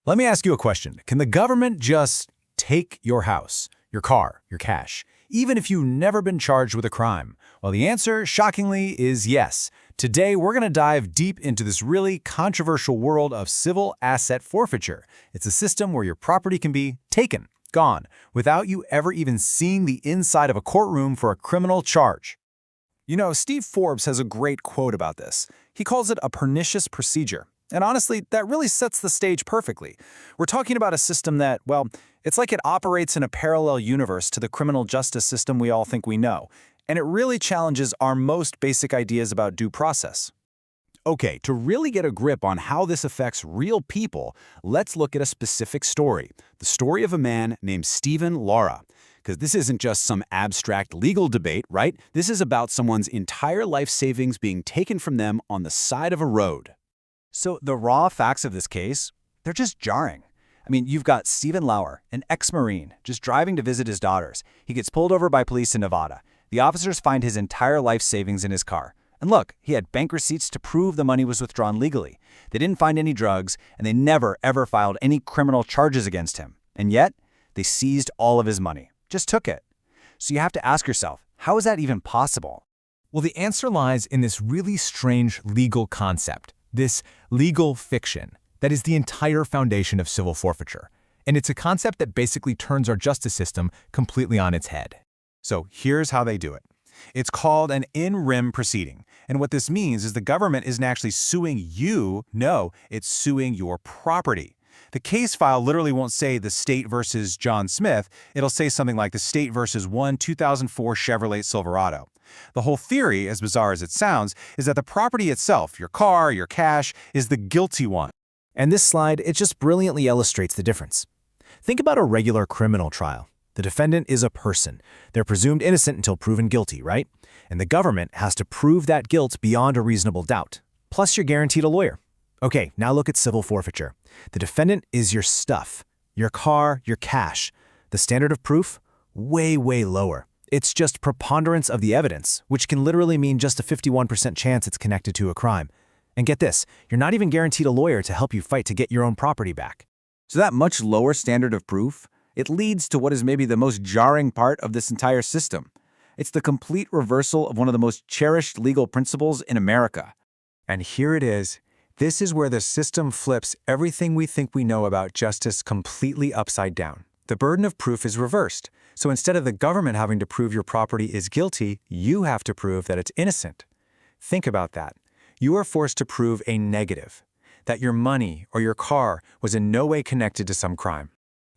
Let me ask you a question. Can the government just take your house, your car, your cash, even if you've never been charged with a crime? Well, the answer, shockingly, is yes. Today, we're going to dive deep into this really controversial world of civil asset forfeiture. It's a system where your property can be taken, gone, without you ever even seeing the inside of a courtroom for a criminal charge. You know, Steve Forbes has a great quote about this. He calls it a pernicious procedure. And honestly, that really sets the stage perfectly. We're talking about a system that, well, it's like it operates in a parallel universe to the criminal justice system we all think we know. And it really challenges our most basic ideas about due process. Okay, to really get a grip on how this affects real people, let's look at a specific story. The story of a man named Stephen Lara. Because this isn't just some abstract legal debate, right? This is about someone's entire life savings being taken from them on the side of a road. So the raw facts of this case, they're just jarring. I mean, you've got Stephen Lauer, an ex-Marine, just driving to visit his daughters. He gets pulled over by police in Nevada. The officers find his entire life savings in his car. And look, he had bank receipts to prove the money was withdrawn legally. They didn't find any drugs, and they never, ever filed any criminal charges against him. And yet, they seized all of his money. Just took it. So you have to ask yourself, how is that even possible? Well, the answer lies in this really strange legal concept. This legal fiction that is the entire foundation of civil forfeiture. And it's a concept that basically turns our justice system completely on its head. So here's how they do it. It's called an in rem proceeding. And what this means is the government isn't actually suing you. No, it's suing your property. The case file literally won't say the state versus John Smith. It'll say something like the state versus 2004 Chevrolet Silverado. The whole theory, as bizarre as it sounds, is that the property itself, your car, your cash, is the guilty one. And this slide, it just brilliantly illustrates the difference. Think about a regular criminal trial. The defendant is a person. They're presumed innocent until proven guilty, right? And the government has to prove that guilt beyond a reasonable doubt. Plus, you're guaranteed a lawyer. Okay, now look at civil forfeiture. The defendant is your stuff, your car, your cash. The standard of proof? Way, way lower. It's just preponderance of the evidence, which can literally mean just a 51% chance it's connected to a crime. And get this, you're not even guaranteed a lawyer to help you fight to get your own property back. So that much lower standard of proof, it leads to what is maybe the most jarring part of this entire system. It's the complete reversal of one of the most cherished legal principles in America. And here it is. This is where the system flips everything we think we know about justice completely upside down. The burden of proof is reversed. So instead of the government having to prove your property is guilty, you have to prove that it's innocent. Think about that. You are forced to prove a negative, that your money or your car was in no way connected to some crime.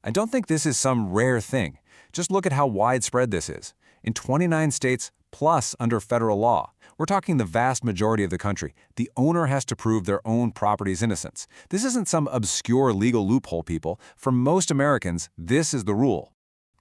I don't think this is some rare thing. Just look at how widespread this is. In 29 states, plus under federal law, we're talking the vast majority of the country, the owner has to prove their own property's innocence. This isn't some obscure legal loophole, people. For most Americans, this is the rule.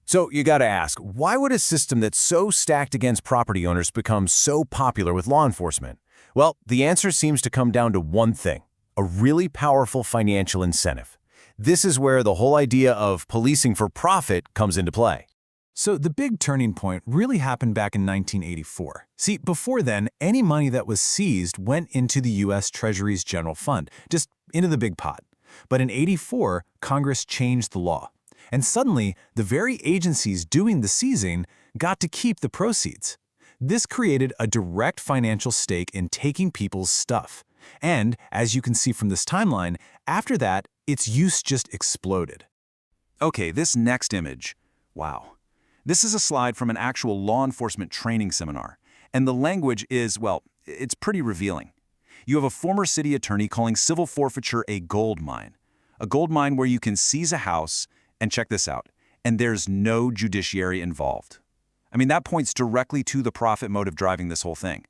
So you gotta ask, why would a system that's so stacked against property owners become so popular with law enforcement? Well, the answer seems to come down to one thing: a really powerful financial incentive. This is where the whole idea of policing for profit comes into play. So the big turning point really happened back in 1984. See, before then, any money that was seized went into the U.S. Treasury's general fund, just into the big pot. But in '84, Congress changed the law. And suddenly, the very agencies doing the seizing got to keep the proceeds. This created a direct financial stake in taking people's stuff. And, as you can see from this timeline, after that, its use just exploded. Okay, this next image. Wow. This is a slide from an actual law enforcement training seminar. And the language is, well, it's pretty revealing. You have a former city attorney calling civil forfeiture a gold mine. A gold mine where you can seize a house, and check this out, and there's no judiciary involved. I mean, that points directly to the profit motive driving this whole thing.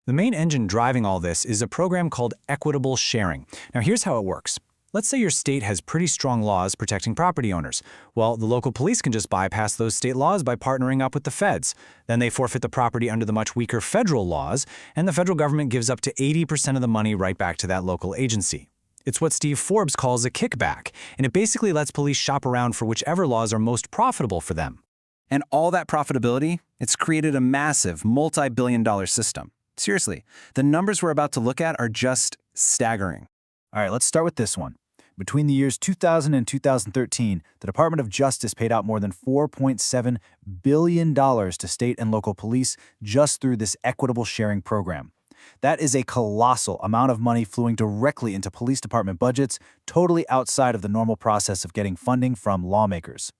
The main engine driving all this is a program called equitable sharing. Now here's how it works. Let's say your state has pretty strong laws protecting property owners. Well, the local police can just bypass those state laws by partnering up with the feds. Then they forfeit the property under the much weaker federal laws, and the federal government gives up to 80% of the money right back to that local agency. It's what Steve Forbes calls a kickback, and it basically lets police shop around for whichever laws are most profitable for them. And all that profitability, it's created a massive multi-billion-dollar system. Seriously, the numbers we're about to look at are just staggering. All right, let's start with this one. Between the years 2000 and 2013, the Department of Justice paid out more than $4.7 billion to state and local police just through this equitable sharing program. That is a colossal amount of money flowing directly into police department budgets, totally outside of the normal process of getting funding from lawmakers.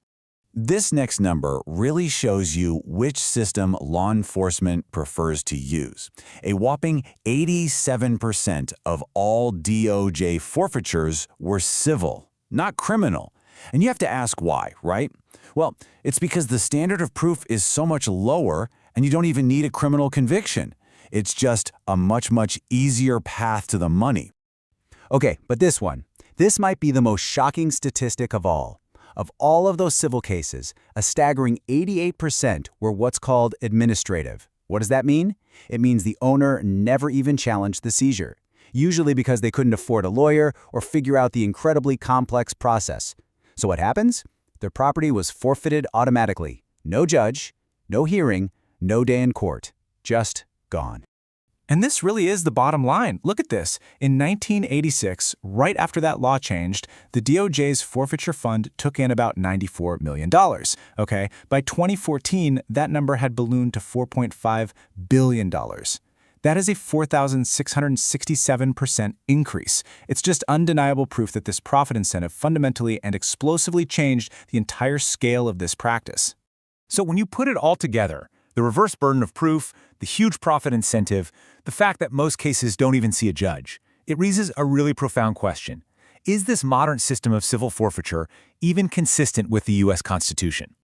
This next number really shows you which system law enforcement prefers to use. A whopping 87% of all DOJ forfeitures were civil, not criminal. And you have to ask why, right? Well, it's because the standard of proof is so much lower and you don't even need a criminal conviction. It's just a much easier path to the money. Okay, but this might be the most shocking statistic of all. Of all of those civil cases, a staggering 88% were what's called administrative. What does that mean? It means the owner never even challenged the seizure, usually because they couldn't afford a lawyer or figure out the incredibly complex process. So what happens? Their property was forfeited automatically. No judge, no hearing, no day in court. Just gone. And this really is the bottom line. Look at this. In 1986, right after that law changed, the DOJ's forfeiture fund took in about $94 million. Okay, by 2014, that number had ballooned to $4.5 billion. That is a 4,667% increase. It's just undeniable proof that this profit incentive fundamentally and explosively changed the entire scale of this practice. So when you put it all together, the reverse burden of proof, the huge profit incentive, the fact that most cases don't even see a judge, it raises a really profound question. Is this modern system of civil forfeiture even consistent with the U.S. Constitution?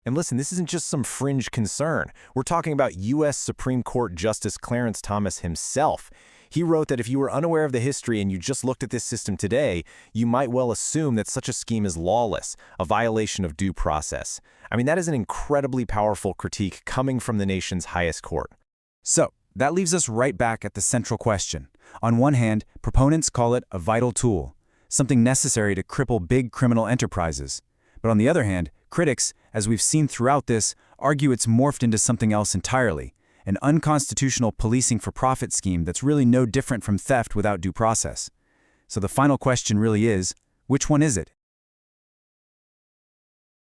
And listen, this isn't just some fringe concern. We're talking about U.S. Supreme Court Justice Clarence Thomas himself. He wrote that if you were unaware of the history and you just looked at this system today, you might well assume that such a scheme is lawless, a violation of due process. I mean, that is an incredibly powerful critique coming from the nation's highest court. So, that leaves us right back at the central question. On one hand, proponents call it a vital tool, something necessary to cripple big criminal enterprises. But on the other hand, critics, as we've seen throughout this, argue it's morphed into something else entirely, an unconstitutional policing-for-profit scheme that's really no different from theft without due process. So the final question really is, which one is it?